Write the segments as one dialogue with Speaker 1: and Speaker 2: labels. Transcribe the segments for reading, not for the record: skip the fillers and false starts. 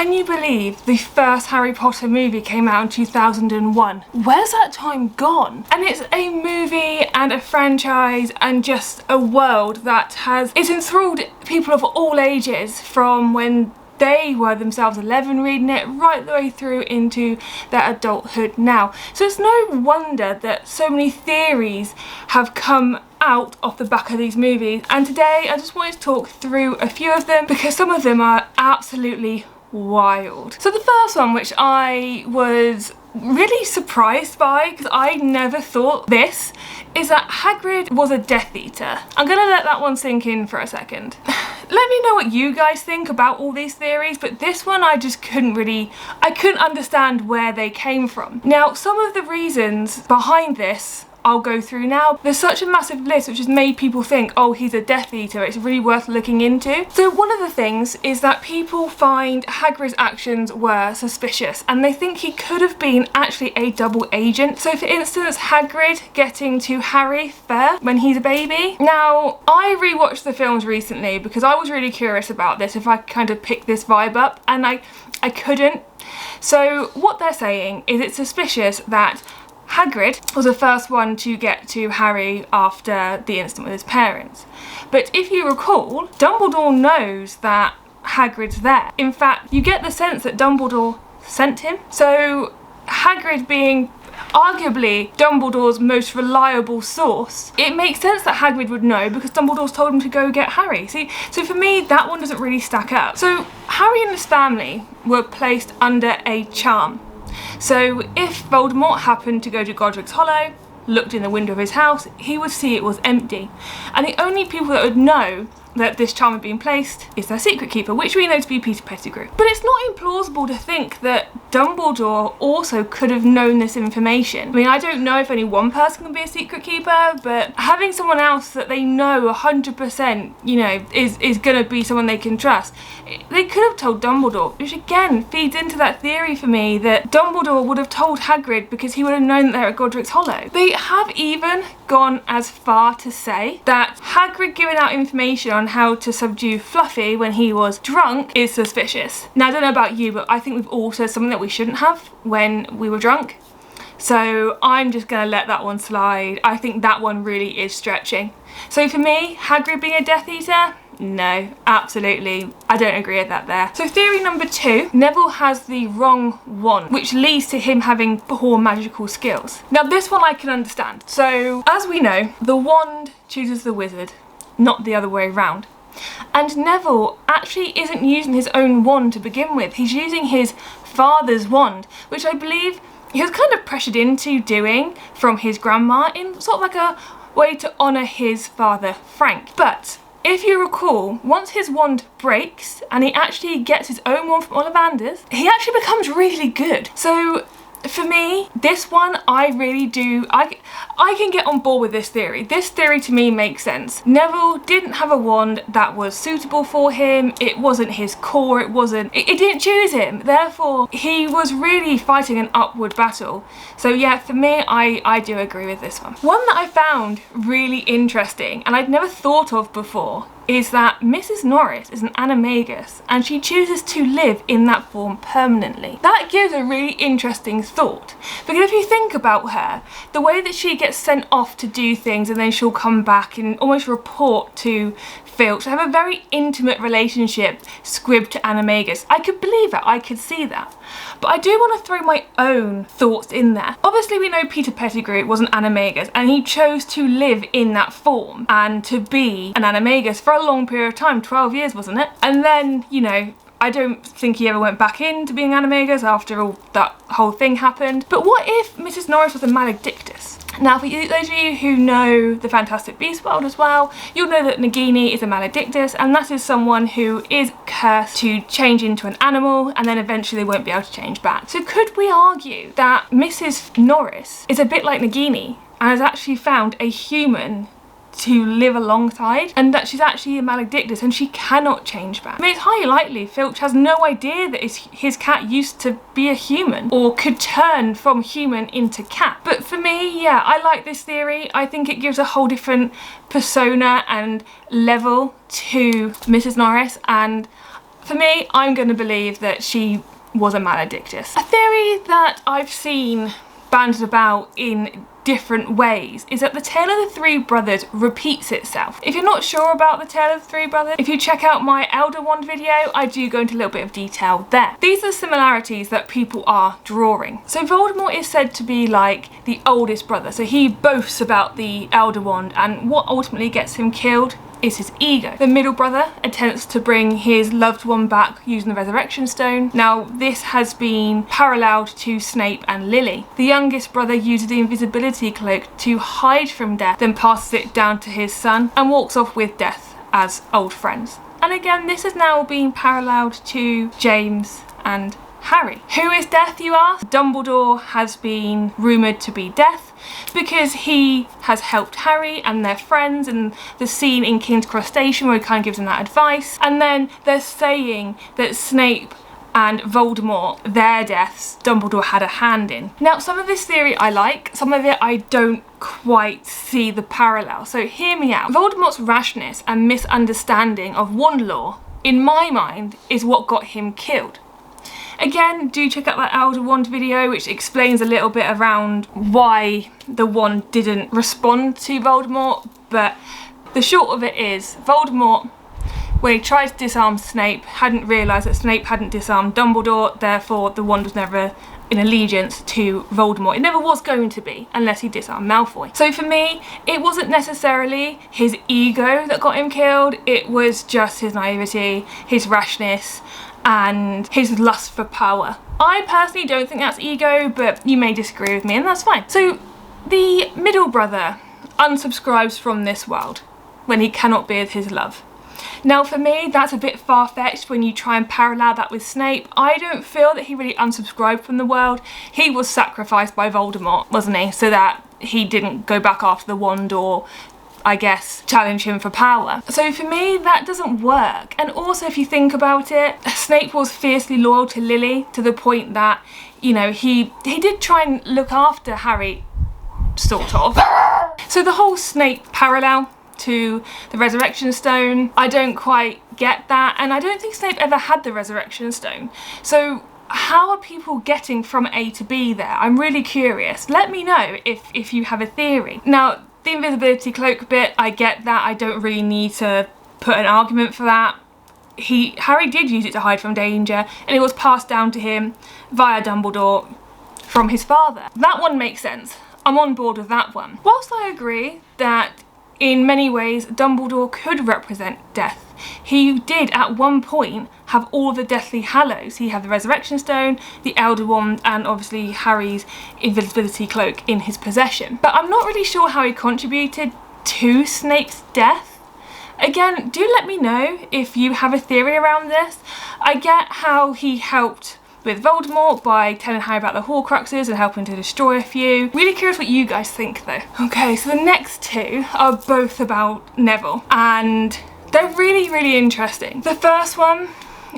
Speaker 1: Can you believe the first Harry Potter movie came out in 2001? Where's that time gone? And it's a movie and a franchise and just a world that it's enthralled people of all ages, from when they were themselves 11 reading it right the way through into their adulthood now. So it's no wonder that so many theories have come out off the back of these movies, and today I just wanted to talk through a few of them because some of them are absolutely wild. So the first one, which I was really surprised by because I never thought this, is that Hagrid was a Death Eater. I'm gonna let that one sink in for a second. Let me know what you guys think about all these theories, but this one I just couldn't understand where they came from. Now, some of the reasons behind this I'll go through now. There's such a massive list which has made people think, oh, he's a Death Eater, it's really worth looking into. So one of the things is that people find Hagrid's actions were suspicious and they think he could have been actually a double agent. So for instance, Hagrid getting to Harry first when he's a baby. Now, I rewatched the films recently because I was really curious about this, if I kind of picked this vibe up, and I couldn't. So what they're saying is it's suspicious that Hagrid was the first one to get to Harry after the incident with his parents. But if you recall, Dumbledore knows that Hagrid's there. In fact, you get the sense that Dumbledore sent him. So Hagrid being arguably Dumbledore's most reliable source, it makes sense that Hagrid would know because Dumbledore's told him to go get Harry. See, so for me, that one doesn't really stack up. So Harry and his family were placed under a charm. So if Voldemort happened to go to Godric's Hollow, looked in the window of his house, he would see it was empty. And the only people that would know that this charm had been placed is their secret keeper, which we know to be Peter Pettigrew. But it's not implausible to think that Dumbledore also could have known this information. I mean, I don't know if only one person can be a secret keeper, but having someone else that they know 100%, you know, is gonna be someone they can trust, they could have told Dumbledore, which again feeds into that theory for me that Dumbledore would have told Hagrid because he would have known that they're at Godric's Hollow. They have even gone as far to say that Hagrid giving out information on how to subdue Fluffy when he was drunk is suspicious. Now, I don't know about you, but I think we've all said something that we shouldn't have when we were drunk. So I'm just gonna let that one slide. I think that one really is stretching. So for me, Hagrid being a Death Eater, no, absolutely, I don't agree with that there. So theory number 2, Neville has the wrong wand, which leads to him having poor magical skills. Now this one I can understand. So as we know, the wand chooses the wizard, not the other way around. And Neville actually isn't using his own wand to begin with, he's using his father's wand, which I believe he was kind of pressured into doing from his grandma in sort of like a way to honour his father, Frank. But if you recall, once his wand breaks and he actually gets his own wand from Ollivander's, he actually becomes really good. So for me, this one, I really do, I can get on board with this theory. This theory to me makes sense. Neville didn't have a wand that was suitable for him. It wasn't his core, it didn't choose him. Therefore, he was really fighting an upward battle. So yeah, for me, I do agree with this one. One that I found really interesting and I'd never thought of before is that Mrs. Norris is an animagus and she chooses to live in that form permanently. That gives a really interesting thought, because if you think about her, the way that she gets sent off to do things and then she'll come back and almost report to Filch, have a very intimate relationship, Squib to animagus. I could believe it, I could see that. But I do want to throw my own thoughts in there. Obviously we know Peter Pettigrew was an animagus and he chose to live in that form and to be an animagus for a long period of time, 12 years wasn't it? And then, you know, I don't think he ever went back into being animagus after all that whole thing happened. But what if Mrs. Norris was a maledictus? Now, for those of you who know the Fantastic Beasts world as well, you'll know that Nagini is a maledictus, and that is someone who is cursed to change into an animal and then eventually they won't be able to change back. So could we argue that Mrs. Norris is a bit like Nagini and has actually found a human to live alongside, and that she's actually a maledictus and she cannot change back? I mean, it's highly likely Filch has no idea that his cat used to be a human or could turn from human into cat. But for me, yeah, I like this theory. I think it gives a whole different persona and level to Mrs. Norris, and for me, I'm going to believe that she was a maledictus. A theory that I've seen bandied about in different ways is that the tale of the three brothers repeats itself. If you're not sure about the tale of the three brothers, if you check out my Elder Wand video, I do go into a little bit of detail there. These are the similarities that people are drawing. So Voldemort is said to be like the oldest brother, so he boasts about the Elder Wand, and what ultimately gets him killed is his ego. The middle brother attempts to bring his loved one back using the Resurrection Stone. Now, this has been paralleled to Snape and Lily. The youngest brother uses the invisibility cloak to hide from death, then passes it down to his son and walks off with death as old friends. And again, this is now being paralleled to James and Harry. Who is Death, you ask? Dumbledore has been rumoured to be Death because he has helped Harry and their friends in the scene in King's Cross Station where he kind of gives them that advice. And then they're saying that Snape and Voldemort, their deaths, Dumbledore had a hand in. Now, some of this theory I like, some of it I don't quite see the parallel. So hear me out. Voldemort's rashness and misunderstanding of wand law, in my mind, is what got him killed. Again, do check out that Elder Wand video, which explains a little bit around why the wand didn't respond to Voldemort, but the short of it is, Voldemort, when he tried to disarm Snape, hadn't realised that Snape hadn't disarmed Dumbledore, therefore the wand was never in allegiance to Voldemort. It never was going to be, unless he disarmed Malfoy. So for me, it wasn't necessarily his ego that got him killed, it was just his naivety, his rashness, and his lust for power. I personally don't think that's ego, but you may disagree with me, and that's fine. So the middle brother unsubscribes from this world when he cannot be with his love. Now for me, that's a bit far-fetched when you try and parallel that with Snape. I don't feel that he really unsubscribed from the world. He was sacrificed by Voldemort, wasn't he? So that he didn't go back after the wand or, I guess, challenge him for power. So for me, that doesn't work. And also, if you think about it, Snape was fiercely loyal to Lily to the point that, you know, he did try and look after Harry, sort of. So the whole Snape parallel to the Resurrection Stone, I don't quite get that, and I don't think Snape ever had the Resurrection Stone. So how are people getting from A to B there? I'm really curious. Let me know if you have a theory. Now, the invisibility cloak bit, I get that. I don't really need to put an argument for that. Harry did use it to hide from danger, and it was passed down to him via Dumbledore from his father. That one makes sense. I'm on board with that one. Whilst I agree that in many ways Dumbledore could represent death, he did at one point have all the Deathly Hallows. He had the Resurrection Stone, the Elder Wand, and obviously Harry's invisibility cloak in his possession. But I'm not really sure how he contributed to Snape's death. Again, do let me know if you have a theory around this. I get how he helped with Voldemort by telling Harry about the Horcruxes and helping to destroy a few. Really curious what you guys think though. Okay, so the next two are both about Neville, and they're really, really interesting. The first one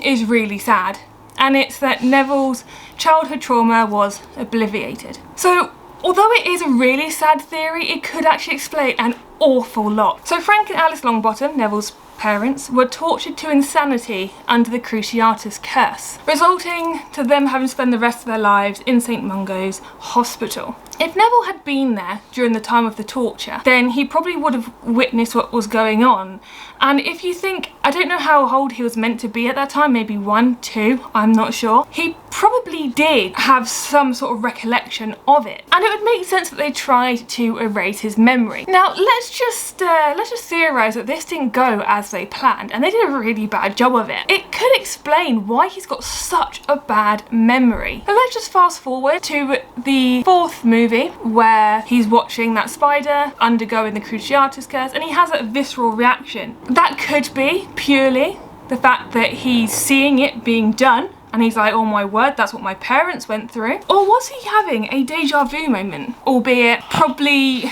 Speaker 1: is really sad, and it's that Neville's childhood trauma was obliterated. So although it is a really sad theory, it could actually explain an awful lot. So Frank and Alice Longbottom, Neville's parents, were tortured to insanity under the Cruciatus curse, resulting to them having to spend the rest of their lives in St. Mungo's hospital. If Neville had been there during the time of the torture, then he probably would have witnessed what was going on. And if you think, I don't know how old he was meant to be at that time, maybe 1, 2, I'm not sure. He probably did have some sort of recollection of it. And it would make sense that they tried to erase his memory. Now, let's just theorise that this didn't go as they planned, and they did a really bad job of it. It could explain why he's got such a bad memory. But let's just fast forward to the 4th movie, where he's watching that spider undergoing the Cruciatus curse, and he has a visceral reaction. That could be purely the fact that he's seeing it being done, and he's like, oh my word, that's what my parents went through. Or was he having a deja vu moment? Albeit probably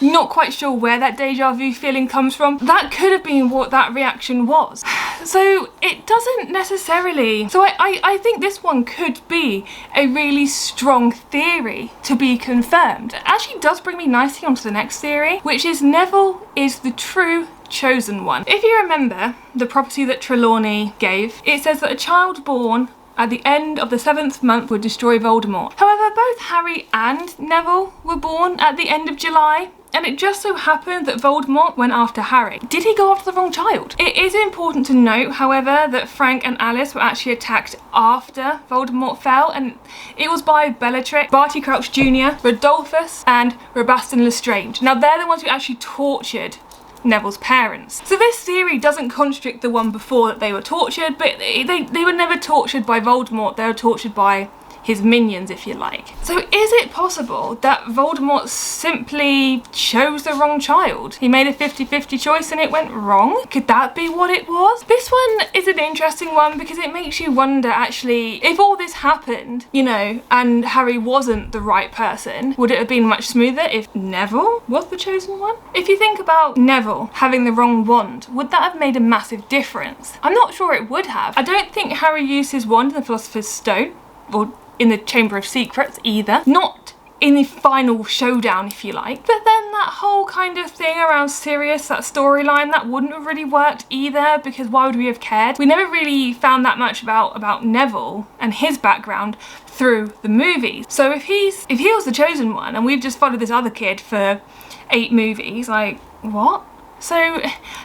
Speaker 1: not quite sure where that deja vu feeling comes from. That could have been what that reaction was. So it doesn't necessarily... So I think this one could be a really strong theory to be confirmed. It actually does bring me nicely onto the next theory, which is Neville is the true chosen one. If you remember the prophecy that Trelawney gave, it says that a child born at the end of the 7th month would destroy Voldemort. However, both Harry and Neville were born at the end of July, and it just so happened that Voldemort went after Harry. Did he go after the wrong child? It is important to note, however, that Frank and Alice were actually attacked after Voldemort fell, and it was by Bellatrix, Barty Crouch Jr., Rodolphus, and Rabastan Lestrange. Now, they're the ones who actually tortured Neville's parents. So this theory doesn't contradict the one before that they were tortured, but they were never tortured by Voldemort, they were tortured by his minions, if you like. So is it possible that Voldemort simply chose the wrong child? He made a 50-50 choice and it went wrong? Could that be what it was? This one is an interesting one because it makes you wonder, actually, if all this happened, you know, and Harry wasn't the right person, would it have been much smoother if Neville was the chosen one? If you think about Neville having the wrong wand, would that have made a massive difference? I'm not sure it would have. I don't think Harry used his wand in the Philosopher's Stone, or in the Chamber of Secrets either. Not in the final showdown, if you like. But then that whole kind of thing around Sirius, that storyline, that wouldn't have really worked either, because why would we have cared? We never really found that much about Neville and his background through the movies. So if he was the chosen one and we've just followed this other kid for 8 movies, like, what? So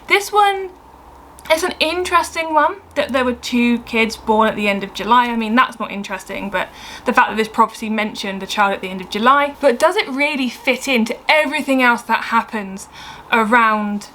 Speaker 1: this one, it's an interesting one that there were 2 kids born at the end of July. I mean, that's not interesting, but the fact that this prophecy mentioned a child at the end of July. But does it really fit into everything else that happens around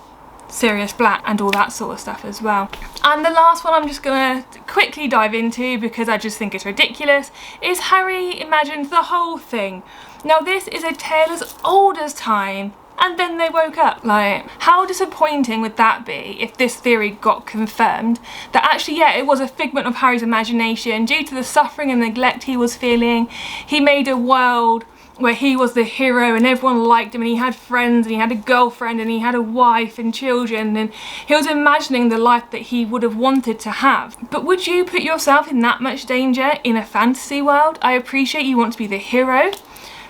Speaker 1: Sirius Black and all that sort of stuff as well? And the last one I'm just gonna quickly dive into because I just think it's ridiculous, is Harry imagined the whole thing. Now this is a tale as old as time, and then they woke up. Like, how disappointing would that be if this theory got confirmed? That actually, yeah, it was a figment of Harry's imagination due to the suffering and neglect he was feeling. He made a world where he was the hero and everyone liked him and he had friends and he had a girlfriend and he had a wife and children, and he was imagining the life that he would have wanted to have. But would you put yourself in that much danger in a fantasy world? I appreciate you want to be the hero,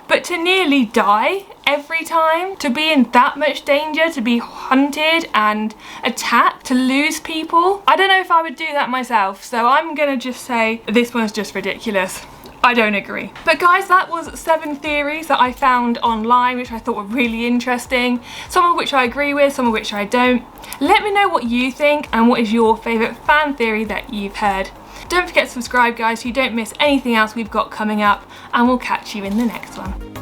Speaker 1: but to nearly die every time, to be in that much danger, to be hunted and attacked, to lose people, I don't know if I would do that myself. So I'm gonna just say this one's just ridiculous. I don't agree. But guys, that was 7 theories that I found online which I thought were really interesting, some of which I agree with, some of which I don't. Let me know what you think and what is your favourite fan theory that you've heard. Don't forget to subscribe, guys, so you don't miss anything else we've got coming up, and we'll catch you in the next one.